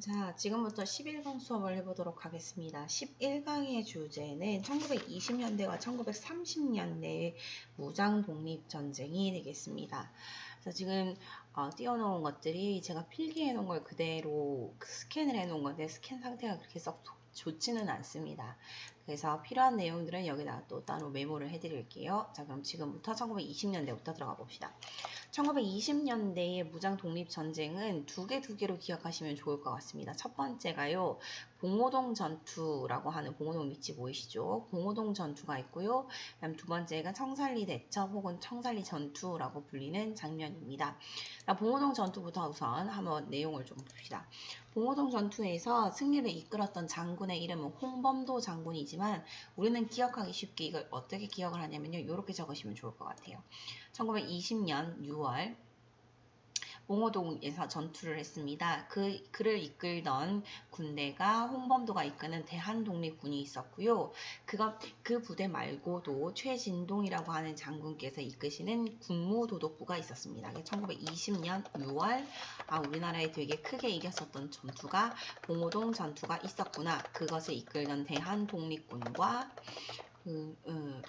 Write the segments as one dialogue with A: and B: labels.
A: 자, 지금부터 11강 수업을 해보도록 하겠습니다. 11강의 주제는 1920년대와 1930년대의 무장 독립 전쟁이 되겠습니다. 그래서 지금 띄워놓은 것들이 제가 필기해 놓은 걸 그대로 스캔을 해 놓은 건데 스캔 상태가 그렇게 썩 좋지는 않습니다. 그래서 필요한 내용들은 여기다가 또 따로 메모를 해드릴게요. 자, 그럼 지금부터 1920년대부터 들어가 봅시다. 1920년대의 무장 독립 전쟁은 두 개로 기억하시면 좋을 것 같습니다. 첫 번째가요, 봉오동 전투라고 하는 봉오동 밑지 보이시죠? 봉오동 전투가 있고요. 그다음 두 번째가 청산리 대첩 혹은 청산리 전투라고 불리는 장면입니다. 봉오동 전투부터 우선 한번 내용을 좀 봅시다. 봉오동 전투에서 승리를 이끌었던 장군의 이름은 홍범도 장군이지만 우리는 기억하기 쉽게 이걸 어떻게 기억을 하냐면요. 이렇게 적으시면 좋을 것 같아요. 1920년 6월 봉오동에서 전투를 했습니다. 그를 이끌던 군대가 홍범도가 이끄는 대한독립군이 있었고요. 그 부대 말고도 최진동이라고 하는 장군께서 이끄시는 군무도독부가 있었습니다. 1920년 6월 우리나라에 되게 크게 이겼었던 전투가 봉오동 전투가 있었구나. 그것을 이끌던 대한독립군과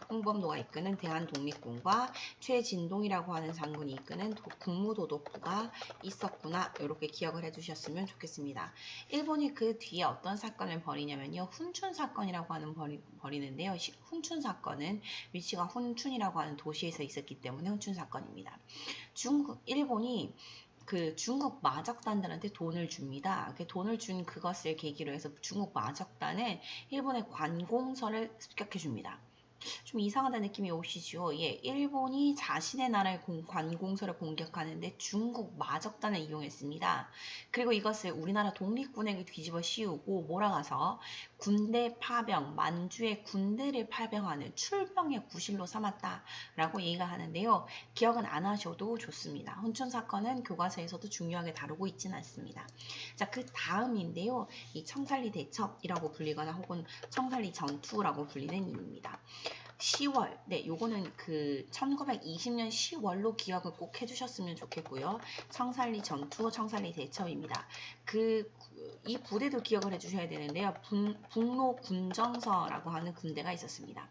A: 홍범도가 이끄는 대한독립군과 최진동이라고 하는 장군이 이끄는 군무도독부가 있었구나. 이렇게 기억을 해주셨으면 좋겠습니다. 일본이 그 뒤에 어떤 사건을 벌이냐면요. 훈춘 사건이라고 하는 벌이는데요. 훈춘 사건은 위치가 훈춘이라고 하는 도시에서 있었기 때문에 훈춘 사건입니다. 일본이 중국 마적단들한테 돈을 줍니다. 돈을 준 그것을 계기로 해서 중국 마적단은 일본의 관공서를 습격해 줍니다. 좀 이상하다는 느낌이 오시죠? 예, 일본이 자신의 나라의 관공서를 공격하는데 중국 마적단을 이용했습니다. 그리고 이것을 우리나라 독립군에게 뒤집어 씌우고 몰아가서 군대 파병, 만주의 군대를 파병하는 출병의 구실로 삼았다라고 얘기가 하는데요. 기억은 안 하셔도 좋습니다. 훈춘 사건은 교과서에서도 중요하게 다루고 있지는 않습니다. 자, 그 다음인데요. 이 청산리 대첩이라고 불리거나 혹은 청산리 전투라고 불리는 일입니다. 10월, 네, 요거는 1920년 10월로 기억을 꼭 해주셨으면 좋겠고요. 청산리 전투, 청산리 대첩입니다. 이 부대도 기억을 해주셔야 되는데요. 북로 군정서라고 하는 군대가 있었습니다.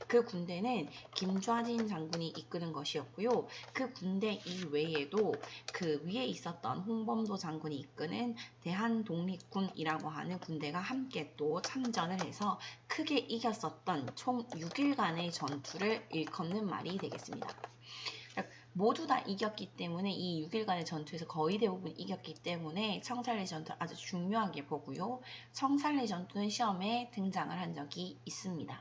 A: 그 군대는 김좌진 장군이 이끄는 것이었고요. 그 군대 이외에도 그 위에 있었던 홍범도 장군이 이끄는 대한독립군이라고 하는 군대가 함께 또 참전을 해서 크게 이겼었던 총 6일간의 전투를 일컫는 말이 되겠습니다. 모두 다 이겼기 때문에 이 6일간의 전투에서 거의 대부분 이겼기 때문에 청산리 전투를 아주 중요하게 보고요. 청산리 전투는 시험에 등장을 한 적이 있습니다.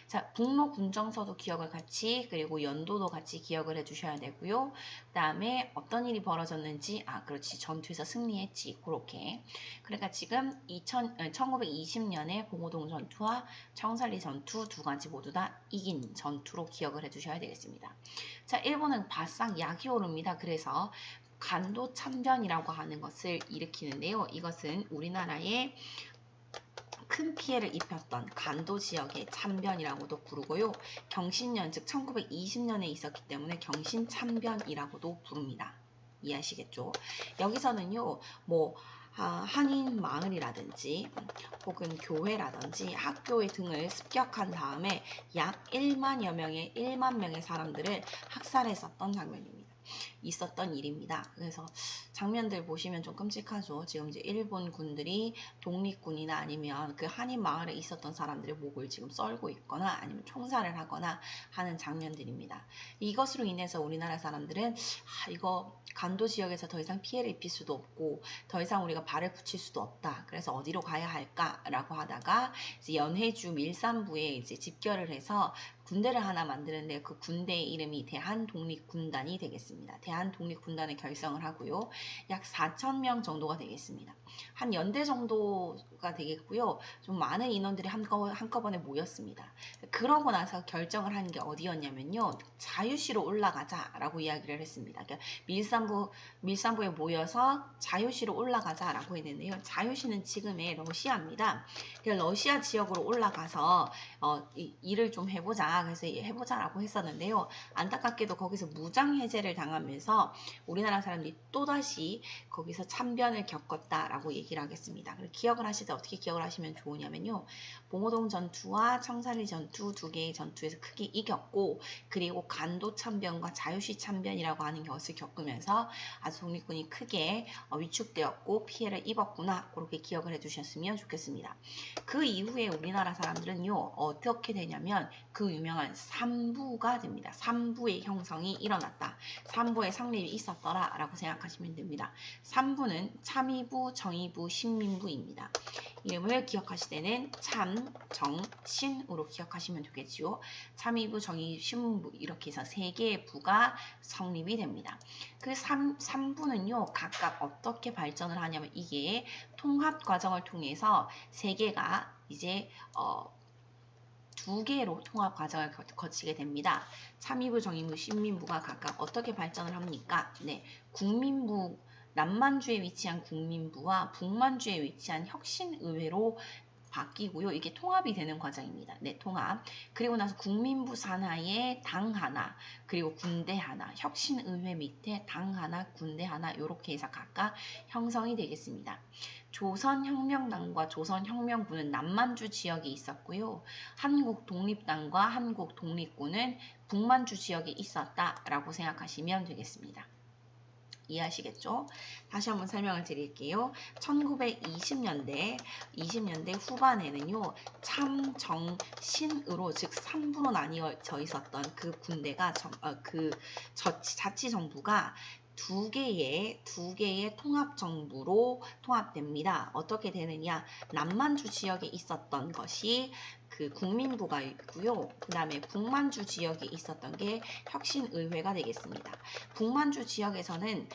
A: 자, 북로 군정서도 기억을 같이 그리고 연도도 같이 기억을 해주셔야 되고요. 그 다음에 어떤 일이 벌어졌는지 그렇지 전투에서 승리했지 그렇게 그러니까 지금 1920년에 봉오동 전투와 청산리 전투 두 가지 모두 다 이긴 전투로 기억을 해주셔야 되겠습니다. 자, 일본은 바싹 약이 오릅니다. 그래서 간도 참변이라고 하는 것을 일으키는데요. 이것은 우리나라의 큰 피해를 입혔던 간도 지역의 참변이라고도 부르고요. 경신년, 즉 1920년에 있었기 때문에 경신참변이라고도 부릅니다. 이해하시겠죠? 여기서는요. 한인 마을이라든지 혹은 교회라든지 학교 등을 습격한 다음에 약 1만 명의 사람들을 학살했었던 장면입니다. 있었던 일입니다. 그래서 장면들 보시면 좀 끔찍하죠. 지금 이제 일본 군들이 독립군이나 아니면 그 한인 마을에 있었던 사람들의 목을 지금 썰고 있거나 아니면 총살을 하거나 하는 장면들입니다. 이것으로 인해서 우리나라 사람들은 이거 간도 지역에서 더 이상 피해를 입힐 수도 없고 더 이상 우리가 발을 붙일 수도 없다. 그래서 어디로 가야 할까라고 하다가 이제 연해주 밀산부에 이제 집결을 해서 군대를 하나 만드는데 그 군대의 이름이 대한독립군단이 되겠습니다. 대한독립군단을 결성을 하고요. 약 4,000명 정도가 되겠습니다. 한 연대 정도가 되겠고요. 좀 많은 인원들이 한꺼번에 모였습니다. 그러고 나서 결정을 한 게 어디였냐면요. 자유시로 올라가자라고 이야기를 했습니다. 그러니까 밀산부에 모여서 자유시로 올라가자라고 했는데요. 자유시는 지금의 러시아입니다. 러시아 지역으로 올라가서 일을 좀 해보자. 재밌다. 그래서 해보자라고 했었는데요. 안타깝게도 거기서 무장해제를 당하면서 우리나라 사람들이 또다시 거기서 참변을 겪었다라고 얘기를 하겠습니다. 기억을 하실 때 어떻게 기억을 하시면 좋으냐면요. 봉오동 전투와 청산리 전투 두 개의 전투에서 크게 이겼고, 그리고 간도 참변과 자유시 참변이라고 하는 것을 겪으면서 아주 독립군이 크게 위축되었고 피해를 입었구나, 그렇게 기억을 해주셨으면 좋겠습니다. 그 이후에 우리나라 사람들은요, 어떻게 되냐면 그 유명한 삼부가 됩니다. 삼부의 형성이 일어났다. 삼부의 성립이 있었더라 라고 생각하시면 됩니다. 삼부는 참의부, 정의부, 신민부입니다. 이름을 기억하실 때는 참, 정, 신으로 기억하시면 되겠지요. 참의부, 정의부, 신민부 이렇게 해서 세 개의 부가 성립이 됩니다. 그 삼부는요, 각각 어떻게 발전을 하냐면 이게 통합 과정을 통해서 세 개가 이제 두 개로 통합 과정을 거치게 됩니다. 참의부, 정의부, 신민부가 각각 어떻게 발전을 합니까? 네, 국민부, 남만주에 위치한 국민부와 북만주에 위치한 혁신의회로 바뀌고요. 이게 통합이 되는 과정입니다. 네, 통합. 그리고 나서 국민부 산하에 당 하나, 그리고 군대 하나, 혁신의회 밑에 당 하나, 군대 하나 이렇게 해서 각각 형성이 되겠습니다. 조선혁명당과 조선혁명군은 남만주 지역에 있었고요. 한국독립당과 한국독립군은 북만주 지역에 있었다라고 생각하시면 되겠습니다. 이해하시겠죠? 다시 한번 설명을 드릴게요. 1920년대 후반에는요, 참, 정, 신으로 즉 3부로 나뉘어져 있었던 그 군대가 자치정부가 두 개의 통합정부로 통합됩니다. 어떻게 되느냐? 남만주 지역에 있었던 것이 그 국민부가 있고요. 그 다음에 북만주 지역에 있었던 게 혁신의회가 되겠습니다. 북만주 지역에서는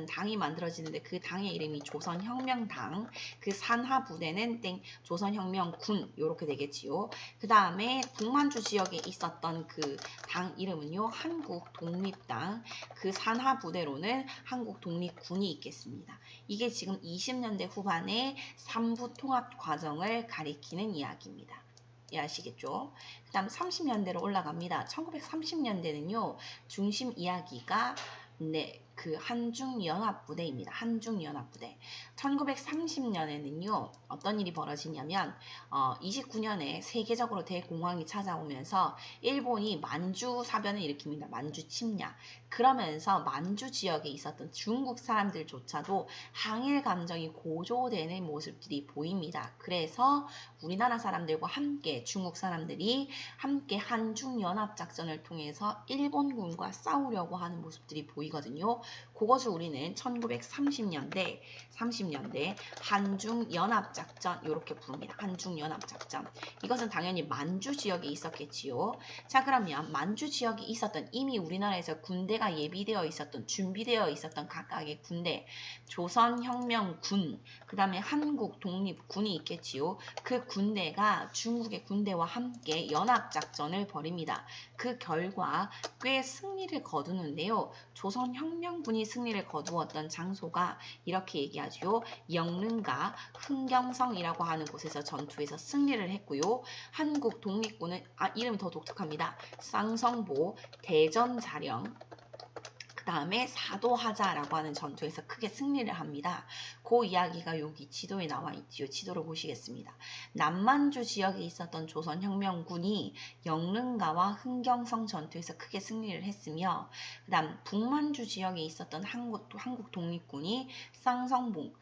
A: 당이 만들어지는데 그 당의 이름이 조선혁명당, 그 산하 부대는 조선혁명군 이렇게 되겠지요. 그 다음에 북만주 지역에 있었던 그 당 이름은요, 한국독립당, 그 산하 부대로는 한국독립군이 있겠습니다. 이게 지금 20년대 후반의 3부 통합 과정을 가리키는 이야기입니다. 이해하시겠죠? 그 다음 30년대로 올라갑니다. 1930년대는요, 중심 이야기가 그 한중연합부대입니다. 한중연합부대. 1930년에는요, 어떤 일이 벌어지냐면 29년에 세계적으로 대공황이 찾아오면서 일본이 만주 사변을 일으킵니다. 만주 침략. 그러면서 만주 지역에 있었던 중국 사람들조차도 항일 감정이 고조되는 모습들이 보입니다. 그래서 우리나라 사람들과 함께 중국 사람들이 함께 한중연합작전을 통해서 일본군과 싸우려고 하는 모습들이 보이거든요. 그것을 우리는 1930년대 한중연합작전 이렇게 부릅니다. 한중연합작전. 이것은 당연히 만주 지역에 있었겠지요. 자, 그러면 만주 지역에 있었던 이미 우리나라에서 군대가 예비되어 있었던, 준비되어 있었던 각각의 군대, 조선혁명군, 그 다음에 한국독립군이 있겠지요. 그 군대가 중국의 군대와 함께 연합작전을 벌입니다. 그 결과 꽤 승리를 거두는데요. 조선혁명군이 승리를 거두었던 장소가 이렇게 얘기하죠. 영릉과 흥경성이라고 하는 곳에서 전투에서 승리를 했고요. 한국 독립군은 이름이 더 독특합니다. 쌍성보, 대전자령, 그 다음에 사도하자라고 하는 전투에서 크게 승리를 합니다. 그 이야기가 여기 지도에 나와 있지요. 지도를 보시겠습니다. 남만주 지역에 있었던 조선혁명군이 영릉가와 흥경성 전투에서 크게 승리를 했으며, 그 다음 북만주 지역에 있었던 한국 독립군이 쌍성보,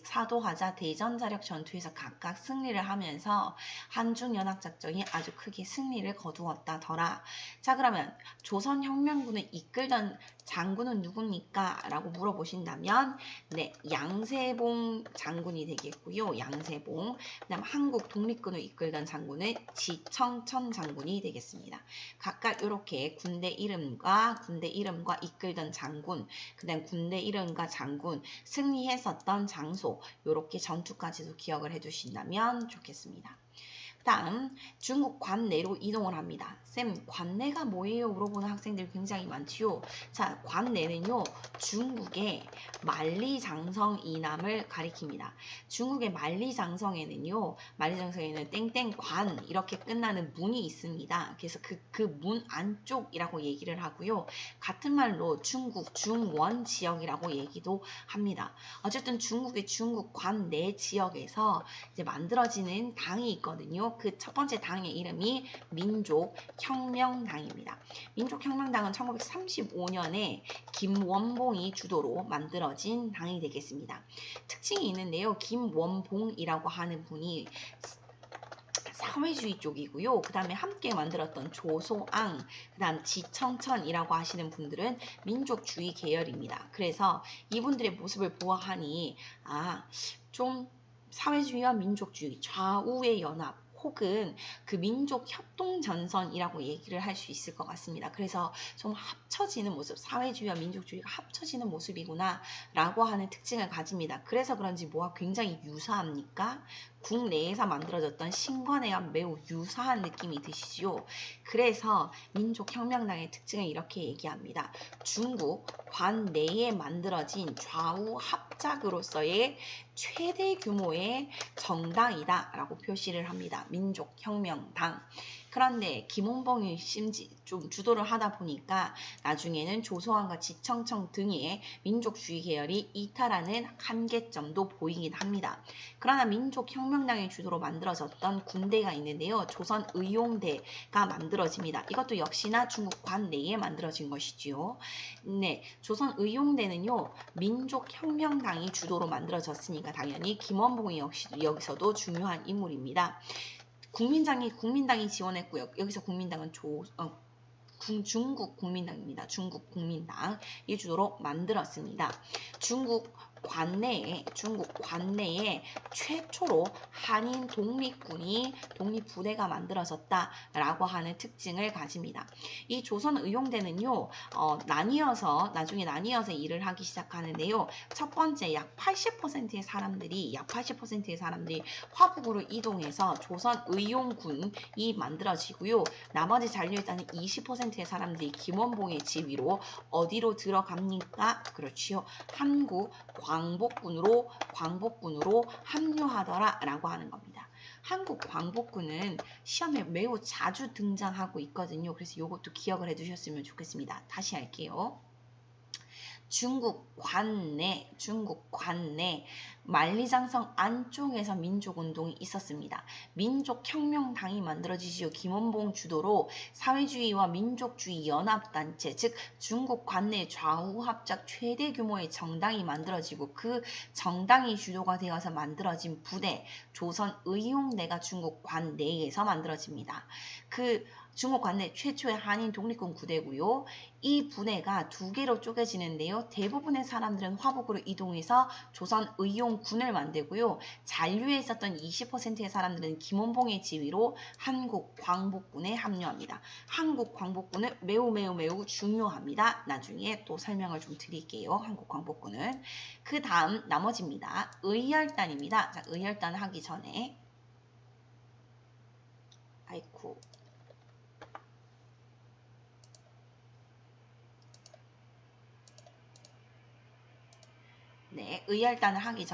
A: 사도하자, 대전자력 전투에서 각각 승리를 하면서 한중연합작전이 아주 크게 승리를 거두었다더라. 자, 그러면 조선혁명군을 이끌던 장군은 누굽니까? 라고 물어보신다면 양세봉 장군이 되겠고요. 양세봉. 그 다음 한국 독립군을 이끌던 장군은 지청천 장군이 되겠습니다. 각각 이렇게 군대 이름과 이끌던 장군, 그 다음 군대 이름과 장군, 승리했었던 장소, 이렇게 전투까지도 기억을 해주신다면 좋겠습니다. 그 다음 중국 관내로 이동을 합니다. 쌤, 관내가 뭐예요? 물어보는 학생들이 굉장히 많지요. 자, 관내는요, 중국의 만리장성 이남을 가리킵니다. 중국의 만리장성에는요, 만리장성에는 땡땡관 이렇게 끝나는 문이 있습니다. 그래서 그 문 안쪽이라고 얘기를 하고요. 같은 말로 중국 중원 지역이라고 얘기도 합니다. 어쨌든 중국의 중국 관내 지역에서 이제 만들어지는 당이 있거든요. 그 첫 번째 당의 이름이 민족혁명당입니다. 민족혁명당은 1935년에 김원봉이 주도로 만들어진 당이 되겠습니다. 특징이 있는데요. 김원봉이라고 하는 분이 사회주의 쪽이고요. 그 다음에 함께 만들었던 조소앙, 그 다음 지청천이라고 하시는 분들은 민족주의 계열입니다. 그래서 이분들의 모습을 보아하니 좀 사회주의와 민족주의, 좌우의 연합, 혹은 그 민족 협동 전선이라고 얘기를 할 수 있을 것 같습니다. 그래서 좀 합쳐지는 모습, 사회주의와 민족주의가 합쳐지는 모습이구나 라고 하는 특징을 가집니다. 그래서 그런지 뭐가 굉장히 유사합니까? 국내에서 만들어졌던 신관회와 매우 유사한 느낌이 드시죠? 그래서 민족혁명당의 특징을 이렇게 얘기합니다. 중국 관내에 만들어진 좌우 합작으로서의 최대 규모의 정당이다 라고 표시를 합니다. 민족혁명당. 그런데 김원봉이 좀 주도를 하다 보니까 나중에는 조소왕과 지청청 등의 민족주의 계열이 이탈하는 한계점도 보이긴 합니다. 그러나 민족혁명당의 주도로 만들어졌던 군대가 있는데요. 조선의용대가 만들어집니다. 이것도 역시나 중국 관내에 만들어진 것이지요. 네, 조선의용대는요. 민족혁명당이 주도로 만들어졌으니까 당연히 김원봉이 여기서도 중요한 인물입니다. 국민당이 지원했고요. 여기서 국민당은 중국 국민당입니다. 중국 국민당이 주도로 만들었습니다. 중국 관내에 최초로 한인 독립부대가 만들어졌다라고 하는 특징을 가집니다. 이 조선의용대는요, 나중에 나뉘어서 일을 하기 시작하는데요. 첫 번째 약 80%의 사람들이 화북으로 이동해서 조선의용군이 만들어지고요. 나머지 잔류했다는 20%의 사람들이 김원봉의 지휘로 어디로 들어갑니까? 그렇지요. 한국 광복군으로 합류하더라라고 하는 겁니다. 한국 광복군은 시험에 매우 자주 등장하고 있거든요. 그래서 이것도 기억을 해두셨으면 좋겠습니다. 다시 할게요. 중국 관내 만리장성 안쪽에서 민족운동이 있었습니다. 민족혁명당이 만들어지지요. 김원봉 주도로 사회주의와 민족주의 연합단체, 즉 중국 관내 좌우합작 최대 규모의 정당이 만들어지고 그 정당이 주도가 되어서 만들어진 부대, 조선의용대가 중국 관내에서 만들어집니다. 그 중국 관내 최초의 한인 독립군 부대고요. 이 부대가 두 개로 쪼개지는데요. 대부분의 사람들은 화북으로 이동해서 조선의용군을 만들고요. 잔류에 있었던 20%의 사람들은 김원봉의 지휘로 한국 광복군에 합류합니다. 한국 광복군은 매우 중요합니다. 나중에 또 설명을 좀 드릴게요. 한국 광복군은. 그 다음 나머지입니다. 의열단입니다. 자, 의열단 하기 전에 네, 의열단을 하기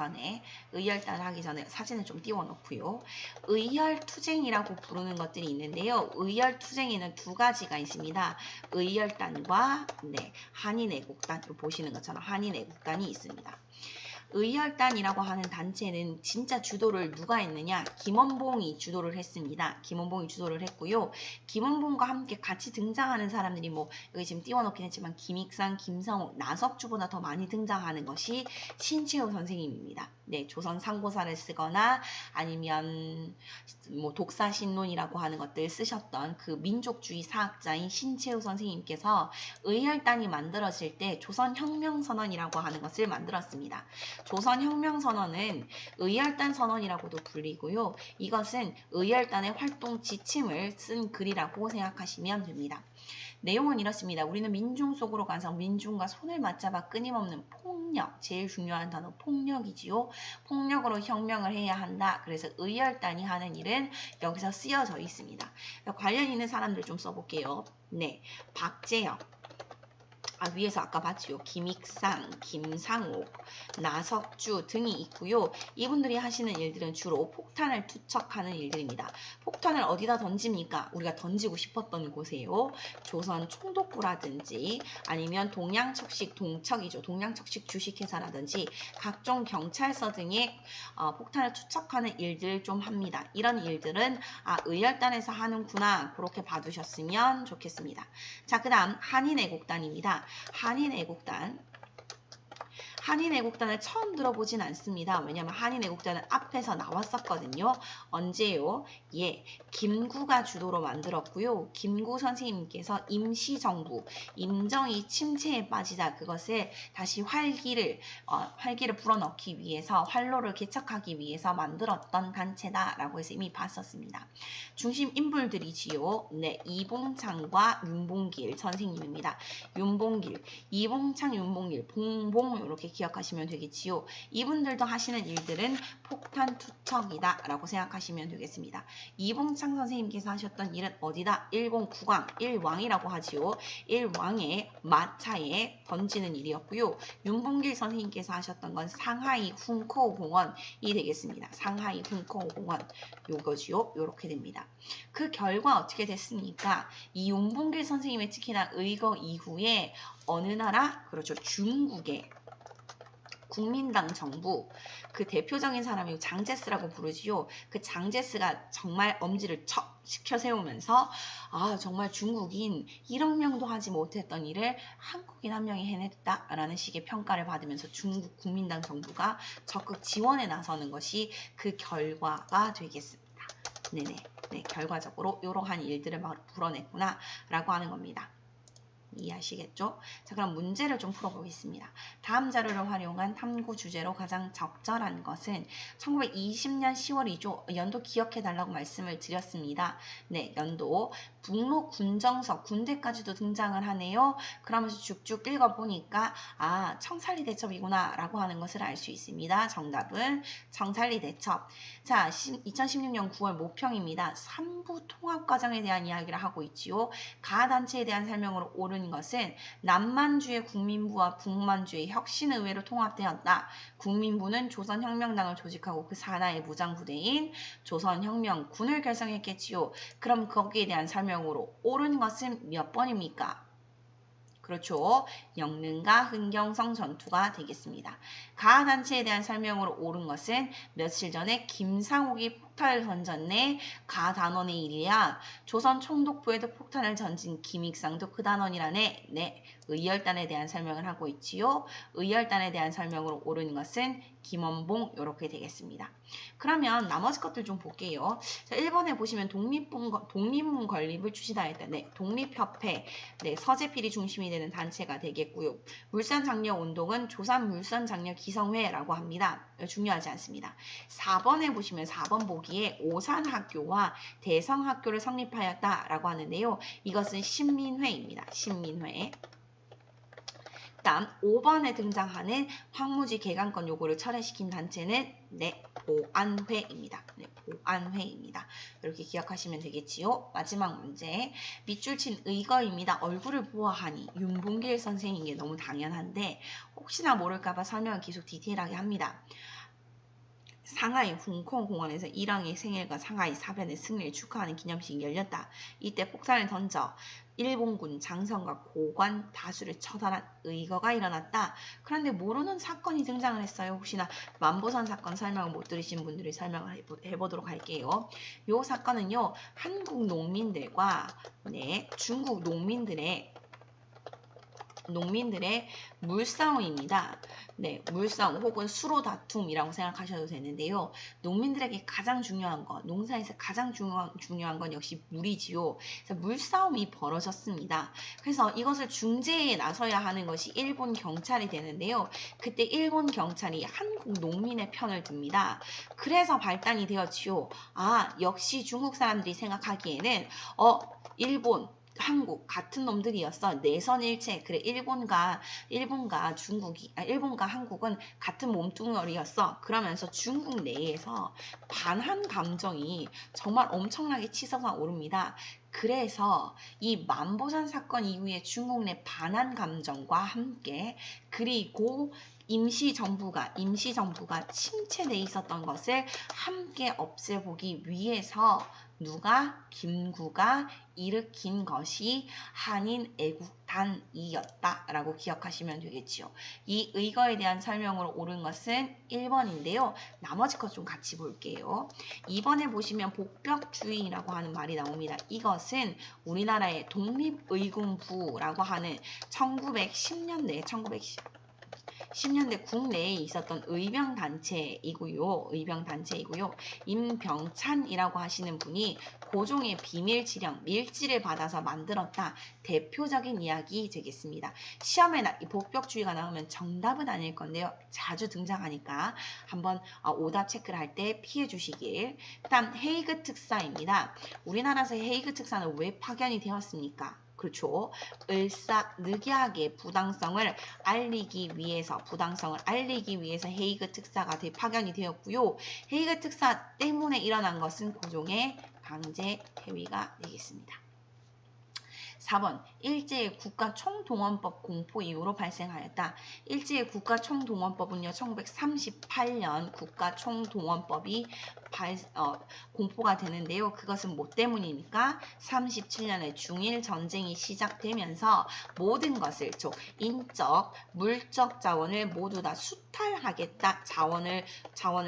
A: 전에 사진을 좀 띄워놓고요. 의열투쟁이라고 부르는 것들이 있는데요. 의열투쟁에는 두 가지가 있습니다. 의열단과 한인애국단, 보시는 것처럼 한인애국단이 있습니다. 의열단이라고 하는 단체는 진짜 주도를 누가 했느냐? 김원봉이 주도를 했습니다. 김원봉이 주도를 했고요. 김원봉과 함께 같이 등장하는 사람들이 여기 지금 띄워놓긴 했지만 김익상, 김성욱, 나석주보다 더 많이 등장하는 것이 신채호 선생님입니다. 네, 조선 상고사를 쓰거나 아니면 독사신론이라고 하는 것들 쓰셨던 그 민족주의 사학자인 신채호 선생님께서 의열단이 만들어질 때 조선혁명선언이라고 하는 것을 만들었습니다. 조선혁명선언은 의열단 선언이라고도 불리고요. 이것은 의열단의 활동 지침을 쓴 글이라고 생각하시면 됩니다. 내용은 이렇습니다. 우리는 민중 속으로 가서 민중과 손을 맞잡아 끊임없는 폭력, 제일 중요한 단어 폭력이지요. 폭력으로 혁명을 해야 한다. 그래서 의열단이 하는 일은 여기서 쓰여져 있습니다. 관련 있는 사람들 좀 써볼게요. 네, 박재혁. 위에서 아까 봤지요. 김익상, 김상옥, 나석주 등이 있고요. 이분들이 하시는 일들은 주로 폭탄을 투척하는 일들입니다. 폭탄을 어디다 던집니까? 우리가 던지고 싶었던 곳에요. 조선 총독부라든지 아니면 동양척식 동척이죠. 동양척식 주식회사라든지 각종 경찰서 등의 폭탄을 투척하는 일들을 좀 합니다. 이런 일들은 의열단에서 하는구나. 그렇게 봐두셨으면 좋겠습니다. 자, 그 다음 한인애국단입니다. 한인애국단을 처음 들어보진 않습니다. 왜냐하면 한인애국단은 앞에서 나왔었거든요. 언제요? 예, 김구가 주도로 만들었고요. 김구 선생님께서 임시정부, 임정이 침체에 빠지다 그것을 다시 활기를 불어넣기 위해서 활로를 개척하기 위해서 만들었던 단체다라고 해서 이미 봤었습니다. 중심 인물들이지요. 네, 이봉창과 윤봉길 선생님입니다. 윤봉길, 이봉창, 윤봉길, 봉봉 이렇게 기억하시면 되겠지요. 이분들도 하시는 일들은 폭탄 투척이다 라고 생각하시면 되겠습니다. 이봉창 선생님께서 하셨던 일은 어디다? 일본 국왕, 일왕이라고 하지요. 일왕의 마차에 던지는 일이었고요. 윤봉길 선생님께서 하셨던 건 상하이 훈코 공원이 되겠습니다. 상하이 훈코 공원 요거지요. 요렇게 됩니다. 그 결과 어떻게 됐습니까? 이 윤봉길 선생님의 특히나 의거 이후에 어느 나라? 그렇죠. 중국의 국민당 정부 그 대표적인 사람이 장제스라고 부르지요. 그 장제스가 정말 엄지를 척 시켜 세우면서 정말 중국인 1억 명도 하지 못했던 일을 한국인 한 명이 해냈다라는 식의 평가를 받으면서 중국 국민당 정부가 적극 지원에 나서는 것이 그 결과가 되겠습니다. 네네. 네, 결과적으로 이러한 일들을 막 불어냈구나 라고 하는 겁니다. 이해하시겠죠? 자, 그럼 문제를 좀 풀어보겠습니다. 다음 자료를 활용한 탐구 주제로 가장 적절한 것은 1920년 10월이죠. 연도 기억해달라고 말씀을 드렸습니다. 네, 연도. 북로 군정석, 군대까지도 등장을 하네요. 그러면서 쭉쭉 읽어보니까 청산리 대첩이구나 라고 하는 것을 알 수 있습니다. 정답은 청산리 대첩. 자, 2016년 9월 모평입니다. 3부 통합과정에 대한 이야기를 하고 있지요. 가단체에 대한 설명으로 옳은 것은 남만주의 국민부와 북만주의 혁신의회로 통합되었다. 국민부는 조선혁명당을 조직하고 그 산하의 무장부대인 조선혁명군을 결성했겠지요. 그럼 거기에 대한 설명으로 옳은 것은 몇 번입니까? 그렇죠. 영릉과 흥경성 전투가 되겠습니다. 가단체에 대한 설명으로 옳은 것은 며칠 전에 김상옥이 폭탄을 던졌네. 가단원의 일이야. 조선 총독부에도 폭탄을 던진 김익상도 그 단원이라네. 네, 의열단에 대한 설명을 하고 있지요. 의열단에 대한 설명으로 옳은 것은 김원봉 이렇게 되겠습니다. 그러면 나머지 것들 좀 볼게요. 자, 1번에 보시면 독립문 건립을 추진하였다. 네, 독립협회, 네, 서재필이 중심이 되는 단체가 되겠고요. 물산장려운동은 조선물산장려기성회라고 합니다. 중요하지 않습니다. 4번에 보시면 4번 보기에 오산학교와 대성학교를 성립하였다라고 하는데요. 이것은 신민회입니다. 신민회. 다음 5번에 등장하는 황무지 개간권 요구를 철회시킨 단체는 보안회입니다. 네, 보안회입니다. 이렇게 기억하시면 되겠지요. 마지막 문제. 밑줄 친 의거입니다. 얼굴을 보아하니 윤봉길 선생님이 너무 당연한데 혹시나 모를까봐 설명을 계속 디테일하게 합니다. 상하이 훈콩공원에서 일왕의 생일과 상하이 사변의 승리를 축하하는 기념식이 열렸다. 이때 폭탄을 던져 일본군 장성과 고관 다수를 처단한 의거가 일어났다. 그런데 모르는 사건이 등장을 했어요. 혹시나 만보선 사건 설명을 못 들으신 분들이 설명을 해보도록 할게요. 이 사건은요. 한국 농민들과 중국 농민들의 물싸움입니다. 네, 물싸움 혹은 수로 다툼이라고 생각하셔도 되는데요. 농민들에게 가장 중요한 것, 농사에서 가장 중요한 건 역시 물이지요. 그래서 물싸움이 벌어졌습니다. 그래서 이것을 중재에 나서야 하는 것이 일본 경찰이 되는데요. 그때 일본 경찰이 한국 농민의 편을 듭니다. 그래서 발단이 되었지요. 역시 중국 사람들이 생각하기에는 일본 한국 같은 놈들이었어. 내선일체. 그래 일본과 한국은 같은 몸뚱아리였어. 그러면서 중국 내에서 반한 감정이 정말 엄청나게 치솟아 오릅니다. 그래서 이 만보산 사건 이후에 중국 내 반한 감정과 함께 그리고 임시정부가 침체돼 있었던 것을 함께 없애보기 위해서 김구가 일으킨 것이 한인 애국단이었다라고 기억하시면 되겠지요. 이 의거에 대한 설명으로 옳은 것은 1번인데요. 나머지 것 좀 같이 볼게요. 2번에 보시면 복벽주의라고 하는 말이 나옵니다. 이것은 우리나라의 독립의군부라고 하는 1910년대 국내에 있었던 의병단체이고요. 임병찬이라고 하시는 분이 고종의 비밀지령, 밀지를 받아서 만들었다. 대표적인 이야기 되겠습니다. 시험에 이 복벽주의가 나오면 정답은 아닐 건데요. 자주 등장하니까 한번 오답 체크를 할 때 피해 주시길. 다음 헤이그 특사입니다. 우리나라에서 헤이그 특사는 왜 파견이 되었습니까? 그렇죠. 을사늑약의 부당성을 알리기 위해서 헤이그 특사가 파견이 되었고요. 헤이그 특사 때문에 일어난 것은 고종의 강제 퇴위가 되겠습니다. 4번 일제의 국가총동원법 공포 이후로 발생하였다. 일제의 국가총동원법은요. 1938년 국가총동원법이 공포가 되는데요. 그것은 뭐 때문이니까 37년에 중일전쟁이 시작되면서 모든 것을 인적, 물적 자원을 모두 다 수탈하겠다. 자원을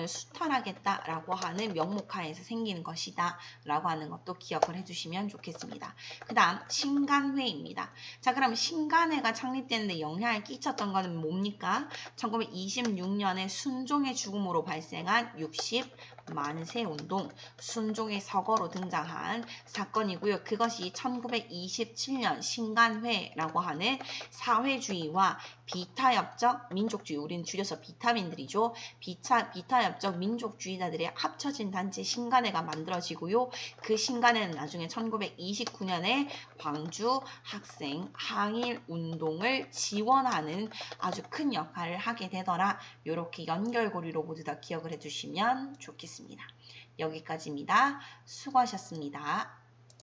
A: 수탈하겠다라고 하는 명목하에서 생기는 것이다. 라고 하는 것도 기억을 해주시면 좋겠습니다. 그 다음 신간회입니다. 자, 그럼 신간회가 창립되는데 영향을 끼쳤던 것은 뭡니까? 1926년에 순종의 죽음으로 발생한 60만세운동, 순종의 서거로 등장한 사건이고요. 그것이 1927년 신간회라고 하는 사회주의와 비타협적 민족주의, 우리는 줄여서 비타민들이죠. 비타협적 민족주의자들의 합쳐진 단체 신간회가 만들어지고요. 그 신간회는 나중에 1929년에 광주 학생 항일 운동을 지원하는 아주 큰 역할을 하게 되더라. 이렇게 연결고리로 모두 다 기억을 해주시면 좋겠습니다. 여기까지입니다. 수고하셨습니다.